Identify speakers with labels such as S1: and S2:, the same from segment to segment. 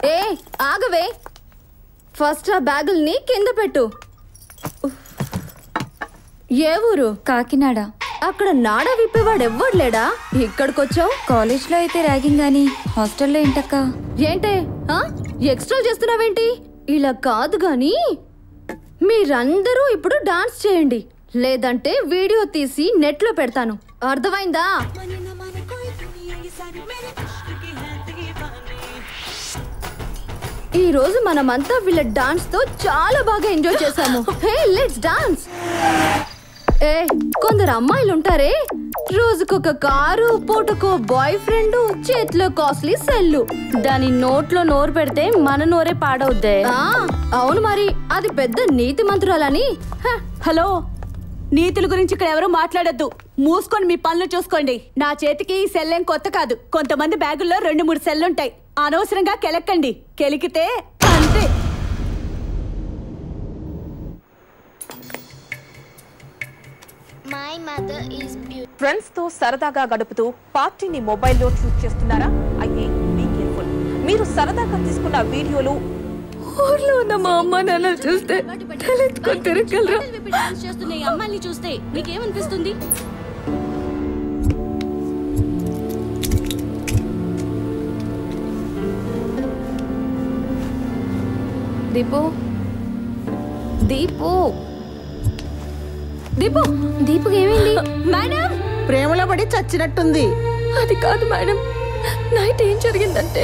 S1: ఏ ఆగవే, ఫస్ట్ ఆ బ్యాగుల్ని కింద పెట్టు. ఏ ఊరు?
S2: కాకినాడ.
S1: అక్కడ నాడా విప్పేవాడు ఎవ్వడు లేడా? ఇక్కడికొచ్చావు?
S2: కాలేజ్లో అయితే ర్యాగింగ్ గాని హాస్టల్లో ఏంటక్క?
S1: ఏంటే ఎక్స్ట్రా చేస్తున్నావేంటి? ఇలా కాదు గాని మీరందరూ ఇప్పుడు డాన్స్ చేయండి, లేదంటే వీడియో తీసి నెట్ లో పెడతాను. అర్థమైందా? ఈ రోజు మనమంతా వీళ్ళ డాన్స్ తో చాలా బాగా ఎంజాయ్ చేసాము. Hey let's dance. ఏ కొందరు అమ్మాయిలు ఉంటారే, రోజుకొక కారు, పూటకో బాయ్ ఫ్రెండ్, చేతిలో కాస్ట్లీ సెల్లు. దాని నోట్లో నోరు పెడితే మన నోరే పాడవుద్దే. అవును మరి, అది పెద్ద నీతి మంత్రాలని.
S3: హలో, నీతుల గురించి ఇక్కడ ఎవరు మాట్లాడొద్దు. మూసుకొని మీ పనులు చూసుకోండి. నా చేతికి ఈ సెల్లేం కొత్త కాదు. కొంతమంది బ్యాగుల్లో 2-3 సెల్లుంటాయి. అనవసరంగా కెలక్కండి. కెలికితే అంతే.
S4: ఫ్రెండ్స్ తో సరదాగా గడుపుతూ పార్టీని మొబైల్లో షూట్ చేస్తున్నారా? అయితే బీ కేర్ఫుల్. మీరు సరదాగా తీసుకున్న వీడియోలు
S2: ఊర్లో ఉన్న మా అమ్మ నాన్న చూస్తే తిరగలరా?
S3: అమ్మాయిని చూస్తే నీకేమనిపిస్తుంది?
S1: దీపు దీపు దీపు దీపుకి ఏమైంది?
S3: మేడం,
S5: ప్రేమలో పడి చచ్చినట్టుంది.
S1: అది కాదు మేడం, నైట్ ఏం జరిగిందంటే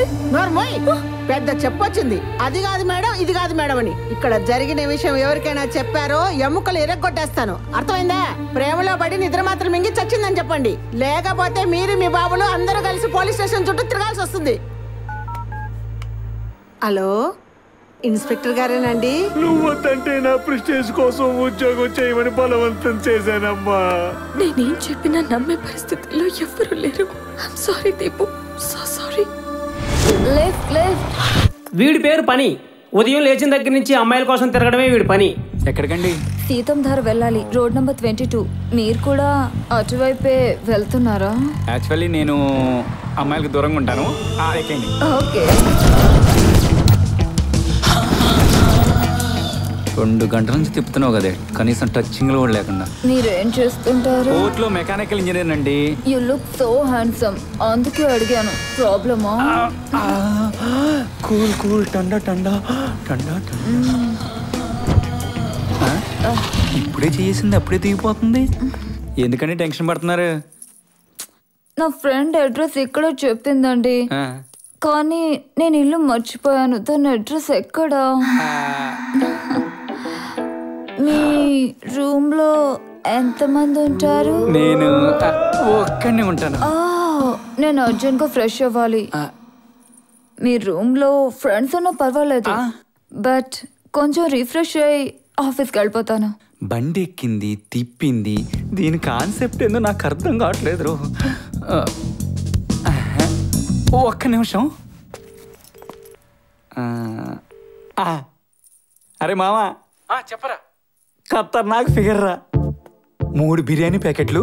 S5: పెద్ద చెప్పొచ్చింది. అది కాదు మేడం, ఇది కాదు మేడం అని. ఇక్కడ జరిగిన విషయం ఎవరికైనా చెప్పారో ఎముకలు ఎరగొట్టేస్తాను. అర్థమైందా? ప్రేమలో పడి నిద్ర మాత్రం మింగి చచ్చిందని చెప్పండి, లేకపోతే మీరు మీ బాబులు అందరూ కలిసి పోలీస్ స్టేషన్ చుట్టూ తిరగాల్సి వస్తుంది. Hello, inspector గారేనండి?
S6: నువ్వొద్దంటే నా ప్రెస్టేజ్ కోసం ఉద్యోగం చేయమని బలవంతం చేశానమ్మా.
S1: నేనేం చెప్పినా నమ్మే పరిస్థితుల్లో ఎవరు లేరు. I'm sorry Deepu, so sorry. Left left.
S7: వీడి పేరు పని. ఉదయం లేచిన దగ్గర నుంచి అమ్మాయిల కోసం తిరగడమే వీడి పని.
S8: ఎక్కడికండి?
S2: సీతంధార వెళ్ళాలి, రోడ్ నెంబర్ 22. మీరు కూడా అటువైపే వెళ్తున్నారా?
S8: యాక్చువల్లీ నేను అమ్మాయిలకు దూరంగా ఉంటాను. ఎక్కండి.
S2: ఓకే.
S8: 2 గంటల నుంచి తిప్పుతున్నావు కదే, కనీసం టచింగ్ కూడా లేకుండా.
S2: మీరేం చేస్తుంటారు?
S8: కోర్టులో మెకానికల్ ఇంజనీర్ అండి.
S2: యు లుక్ సో హ్యాండ్సమ్, అందుకే అడిగాను. ప్రాబ్లమా?
S8: కూల్ కూల్ టండా టండా టండా టండా. ఇప్పుడే చేసింది అప్పుడే దిగిపోతుంది. ఎందుకని టెన్షన్ పడుతున్నారు?
S2: నా ఫ్రెండ్ అడ్రస్ ఇక్కడ చెప్పిందండి, కానీ నేను ఇల్లు మర్చిపోయాను. దాని అడ్రస్ ఎక్కడా? మీ రూమ్ లో ఎంతమంది ఉంటారు?
S8: నేను ఒక్కడే ఉంటాను.
S2: నేను అర్జెంట్ గా ఫ్రెష్ అవ్వాలి. మీ రూమ్ లో ఫ్రెండ్స్ ఉన్నా పర్వాలేదు, బట్ కొంచెం రిఫ్రెష్ అయ్యి ఆఫీస్కి వెళ్ళిపోతాను.
S8: బండి ఎక్కింది, తిప్పింది, దీని కాన్సెప్ట్ ఏందో నాకు అర్థం కావట్లేదు. ఒక్క నిమిషం. అరే మామా, చెప్పరా. ఖతర్నాక్ ఫిగర్ రా. 3 బిర్యానీ ప్యాకెట్లు,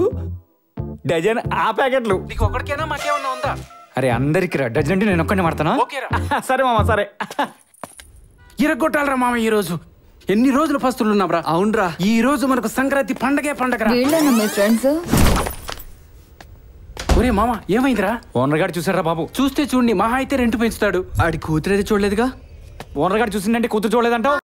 S8: డజన్ ఆ ప్యాకెట్లు. నీకు ఒక్కడికైనా మాకేమన్నా ఉందా? అరే అందరికి రా, డజన్ అంటే నేను ఒక్కడిని పడతానా? సరే మామా, సరే.
S9: ఇరగొట్టాలరా మామ. ఈ రోజు ఎన్ని రోజులు పస్తులు ఉన్నాంరా? అవునరా, ఈ రోజు మనకు సంక్రాంతి పండగే పండగ.
S2: వీళ్ళేనా మీ ఫ్రెండ్స్?
S9: ఒరే మామ, ఏమైందిరా?
S8: ఓనర్ గారు చూసారా బాబు?
S9: చూస్తే చూడండి, మహా అయితే రెంట్ పెంచుతాడు. ఆడి కూతురేది చూడలేదుగా.
S8: ఓనర్ గారు చూసిందంటే కూతురు చూడలేదంటావు?